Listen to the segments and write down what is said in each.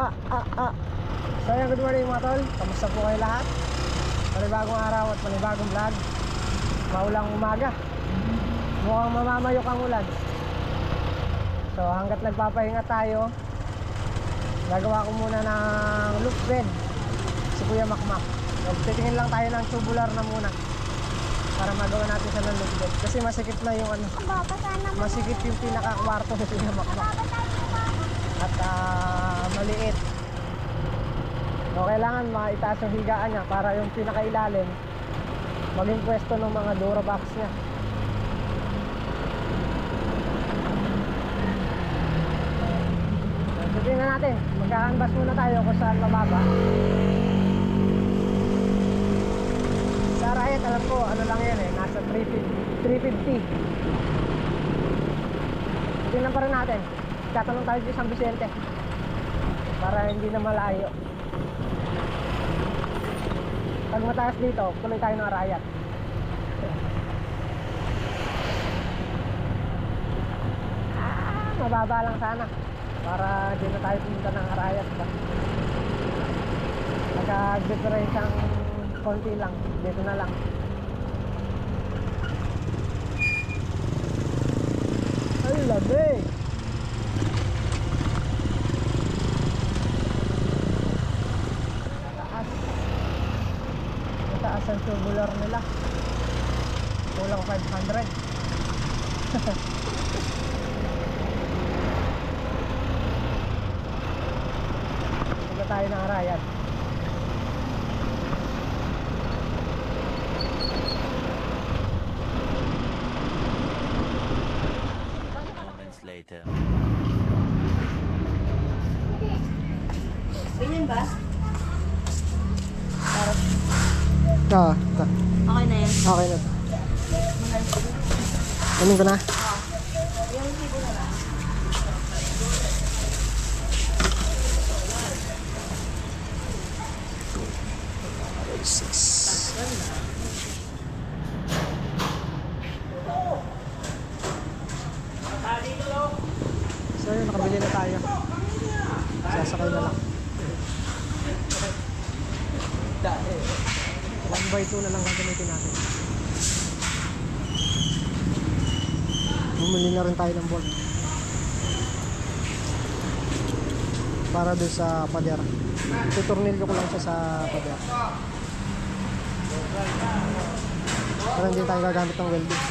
So yan, good morning mga tol. Kamusta po kayo lahat? Panibagong araw at panibagong vlog. Maulang umaga. Mukhang mamamayok ang ulan. So hanggat nagpapahinga tayo, gagawa ko muna ng loop bed si Kuya Makmak. So titingin lang tayo ng tubular na muna para magawa natin siya ng loop bed. Kasi masikip na yung ano, masikip yung pinaka-kwarto ni Kuya Makmak. At maliit. So kailangan maitaas yung higaan niya para yung pinakailalim maging pwesto ng mga Durabox niya. So tingnan natin, magka-canvas muna tayo kung saan mababa. Sa Riot alam ko ano lang yan nasa 350. Tingnan pa rin natin. Tatanong tayo sa San Vicente para hindi na malayo. Pag mataas dito, tuloy tayo ng Arayat. Mababa lang sana para hindi na tayo pumunta ng Arayat ba. Nagka-difference ang konti lang. Dito na lang. Ay, labi! Mataas ang tubular nila. Kulang 500. Punta tayo ng Arayat. Later. Ganyan ba? Okay na yan. Okay na. Kunin ko na. Yung hindi na lang. So yun, nakabili na tayo. Sasakay na lang. 1x2 na lang gagamitin natin. Bumili na rin tayo ng bolt para doon sa pader. Tuturnilyo ko lang siya sa pader para hindi tayo gagamit ng welding.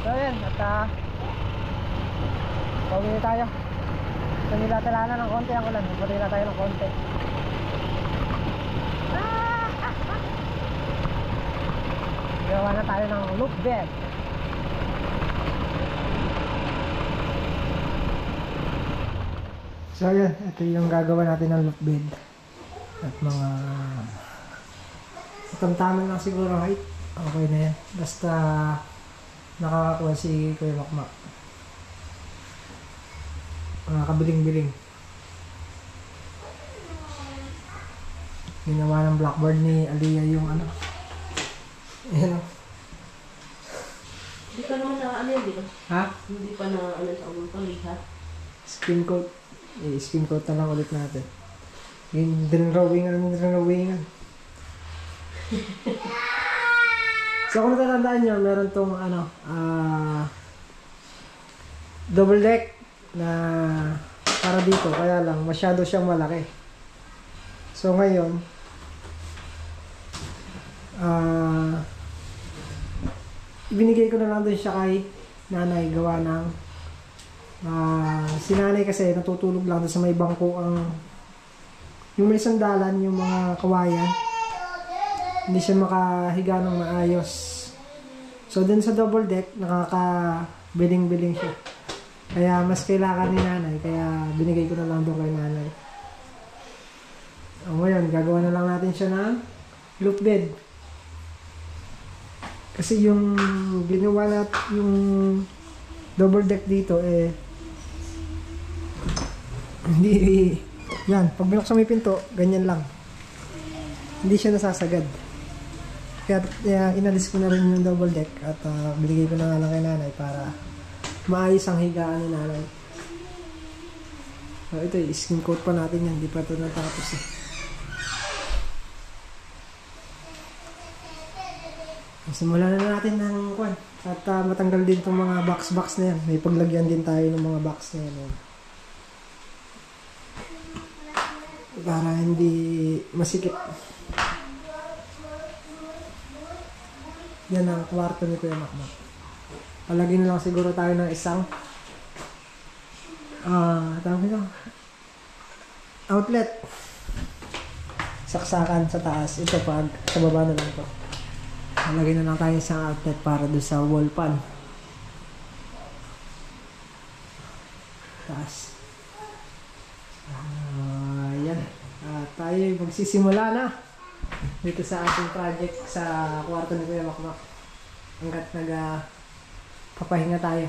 So yan, at pauwi na tayo. So nilatala na ng konti ang ulan. Pati na tayo ng konti. Gawa na tayo ng loop bed. So yan, ito yung gagawa natin ng loop bed. At mga tamtaman lang siguro height. Okay na yan. Basta nakakakuha si Kuya Makmak. Kabiling-biling. Ginawa ng blackboard ni Aliyah yung ano. Ayan o. Hindi pa naman na ano yun, di ba? Ha? Hindi pa na ano sa ulo pang liha. Skin coat. Skin coat na lang ulit natin. Yung drawingan. So kung natatandaan nyo, meron tong ano, double deck na para dito, kaya lang masyado siyang malaki. So ngayon ibinigay ko na lang din siya kay nanay, gawa ng si nanay kasi natutulog lang sa may bangko ang yung may sandalan, yung mga kawayan, hindi siya makahiga ng maayos. So dun sa double deck nakaka-biling-biling siya. Kaya mas kailangan ni nanay, kaya binigay ko na lang doon kay nanay. Ngayon, gagawa na lang natin siya ng loop bed. Kasi yung ginawa natin, yung double deck dito hindi, yan, pag binuksan mo yung pinto, ganyan lang. Hindi siya nasasagad. Kaya inalis ko na rin yung double deck at binigay ko na lang kay nanay para maayos ang higaan ni nanay. So ito, skin coat pa natin yan. Di pa ito natapos eh. Simulan na natin ng kwan. At matanggal din itong mga box na yan. May paglagyan din tayo ng mga box na yan. Para hindi masikip. Yan ang kwarto ni Kuya Makmak. Palagyan na lang siguro tayo ng isang tawag nito, outlet. Saksakan sa taas. Ito pag sa baba na lang to. Palagyan na lang tayo isang outlet para doon sa wall pan. Taas. Yan. Tayo magsisimula na dito sa ating project sa kwarto ni Kuya Makmak. Hanggat papahinga tayo.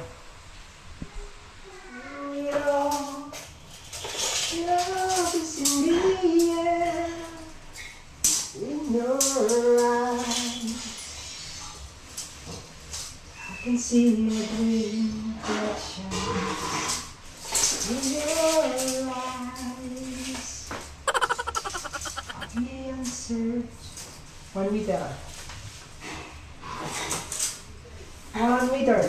Love is in the air, in your eyes. I can see a dream reflection in your eyes. I'll be on search. 1 meter. 1 meter.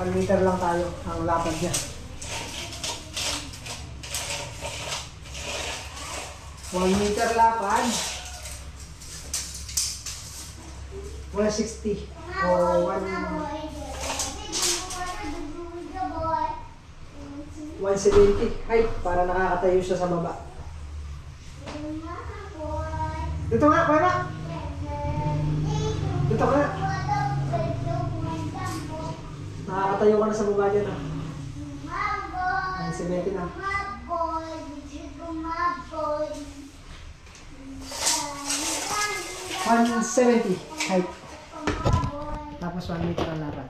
Meter lang tayo ang lapad niya. 1 meter lapad. 160 o 170 height para nakakatayo siya sa baba. Dito nga, Kuya. Dito ka nga. Nakakatayo ka na sa baba dyan, ah. 170 na. 170 height. Tapos 1 meter ang lapad.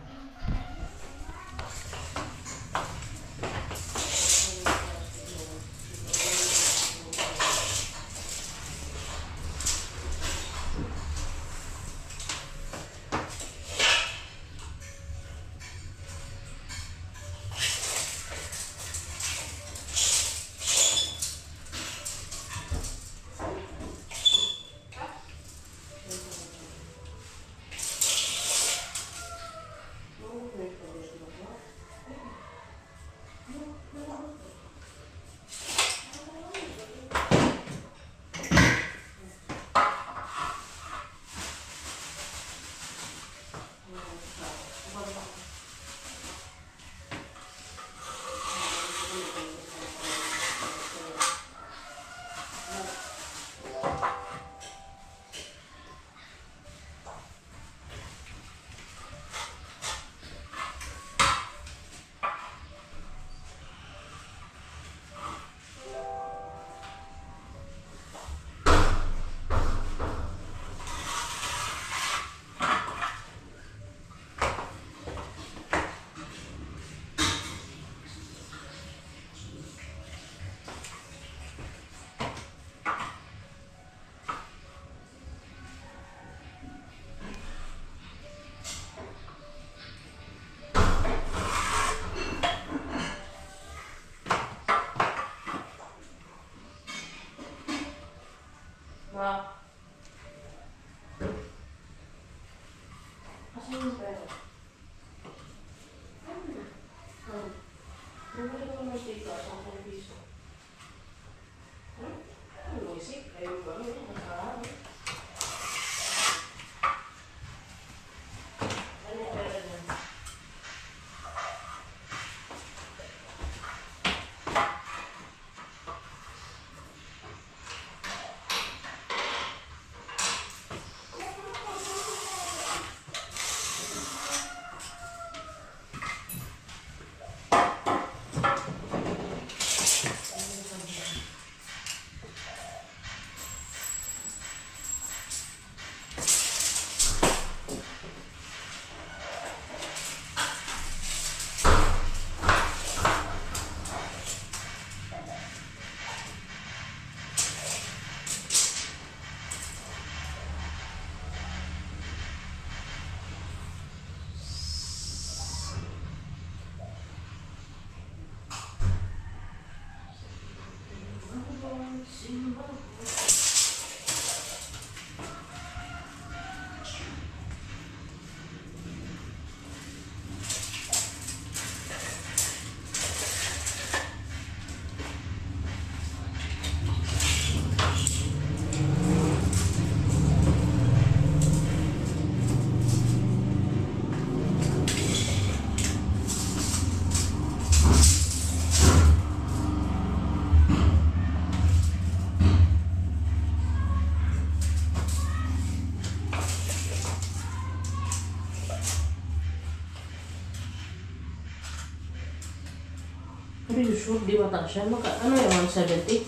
Hindi sure, di mataas siya. Ano yung 170?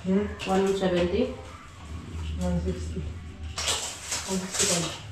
170? 160. 160.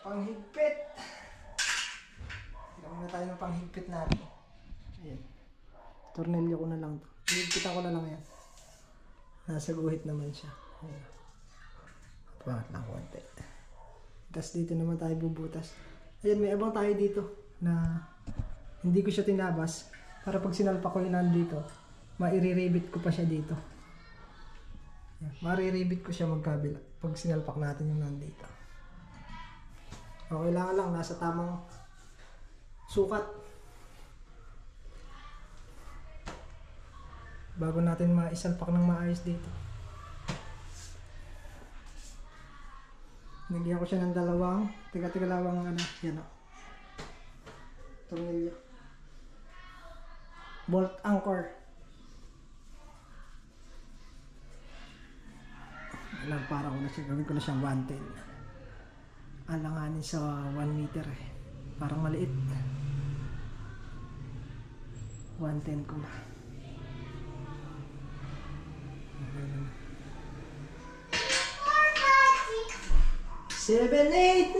Panghigpit. Gawin na tayo ng panghigpit natin. Ayan. Tornilyo ko na lang to. Higpitan ko na lang yan. Nasa guhit naman siya. Ayan. Pangat lang konti. Tapos dito naman tayo bubutas. Ayan, may abang tayo dito na hindi ko siya tinabas para pag sinalpa ko yun nandito, maire-rivet ko pa siya dito. Ayan. Mariribit ko siya magkabila pag sinalpak natin yung nandito. Okay lang, nasa tamang sukat bago natin maisalpak ng maayos dito. Nagyan ko siya ng dalawang tiga-tigalawang yan o, tornilyo, bolt anchor. Alam, para ko na siya, gawin ko na siyang 110. Alanganin sa 1 meter eh. Parang maliit. 110 ko na. 7, 8, 9,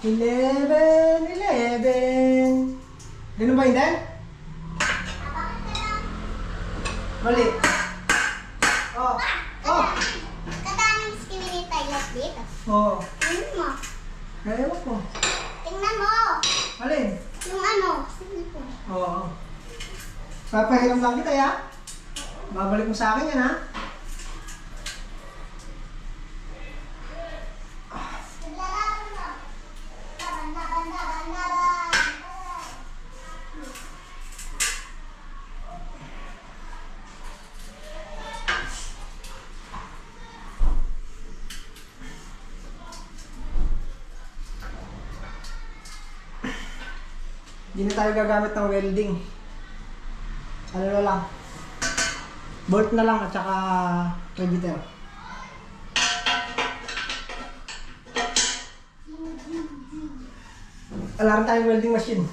10 11, 11. Ganun ba yun, Dan? Mali. Oh. Oh. Kadaming skinny tayo dito. Oh. Tingnan mo. Ewan ko. Tingnan mo. Alin? Yung ano. Cellphone. Oo. Papahiram lang kita, ya? Babalik mo sa akin yan, ha? Hindi na tayo gagamit ng welding. Ano na lang. Bolt na lang at saka predator. Wala rin tayong welding machine.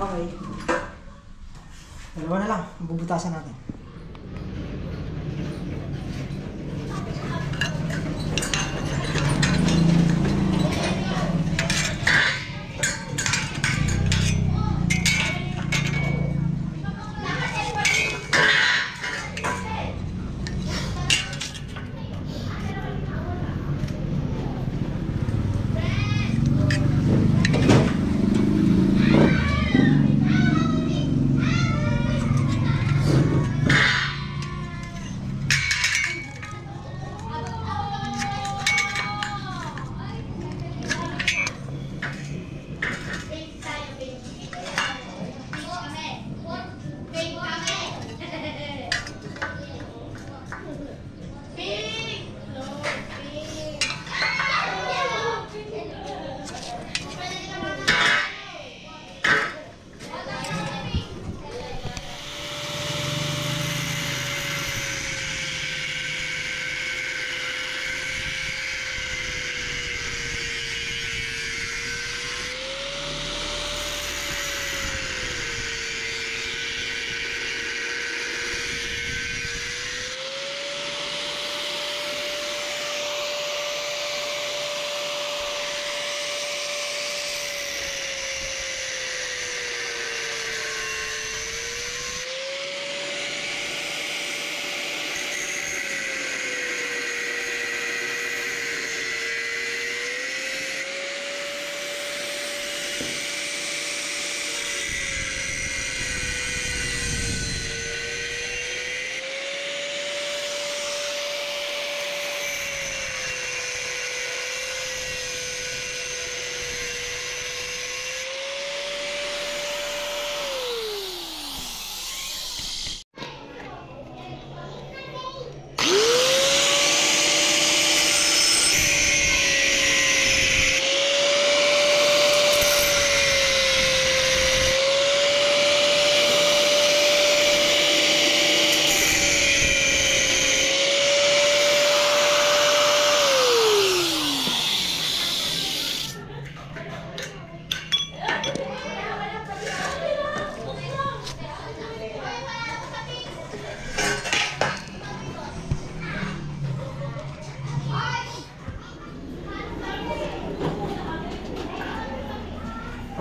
Okay. Dalawa na lang. Bubutasan natin.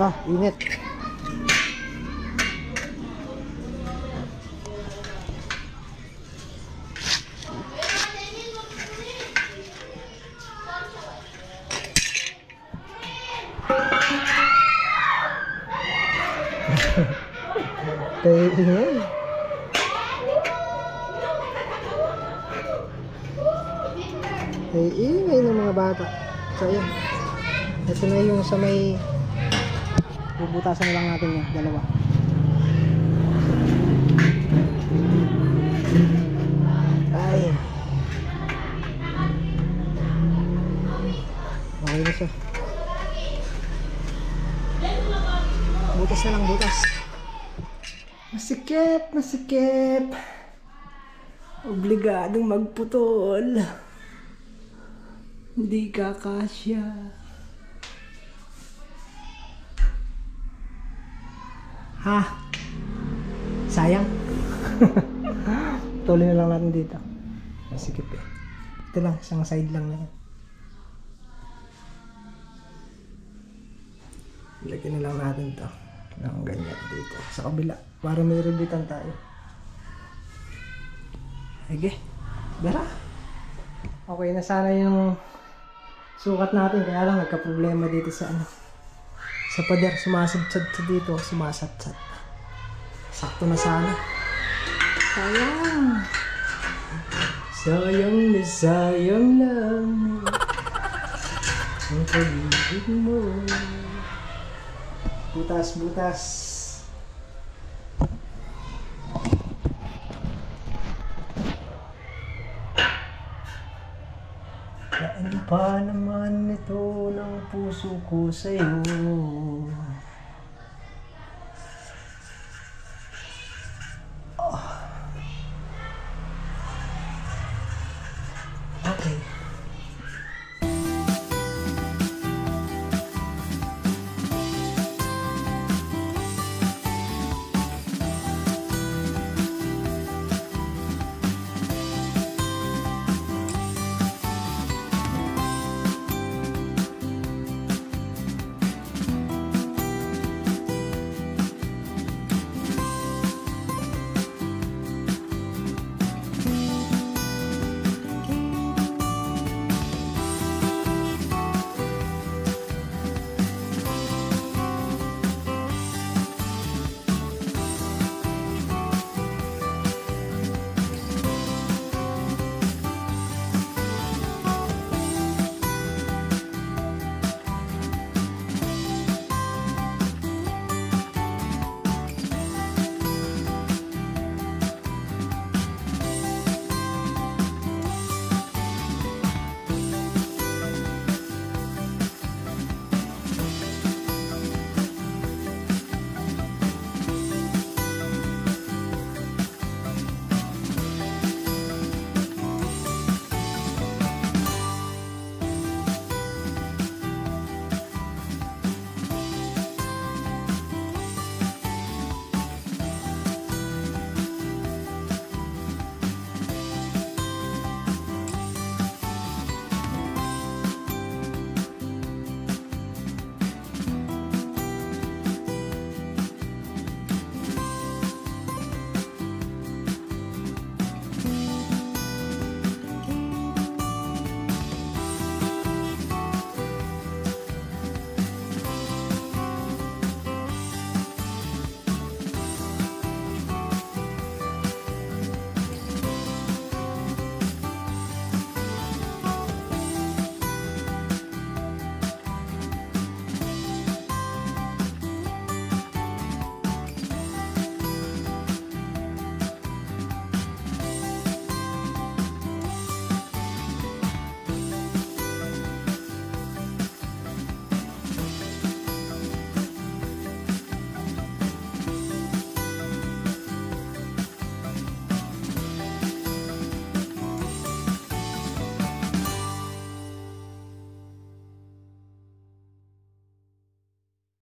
Ah, init. Kaya ingay. Kaya ingay ng mga bata. So, ayan. Ito na yung sa may bubutasan na lang natin yan, dalawa. Ay. Okay na siya. Butas na lang, butas. Masikip, masikip. Obligadong magputol. Hindi kakasya. Ha? Sayang. Tuloy na lang natin dito. Masikip eh. Ito lang, isang side lang na yan. Lagyan na lang natin to ng ganyan dito sa kabila para may ribitan tayo. Sige, dara. Okay na sana yung sukat natin, kaya lang nagka-problema dito sa ano, sa pader. Sumasadsad sa dito, sumasadsad. Sakto na sana. Sayang. Sayang na sayang lang ang pag-ibig mo. Butas, butas. Saan pa naman ito ng puso ko sa'yo?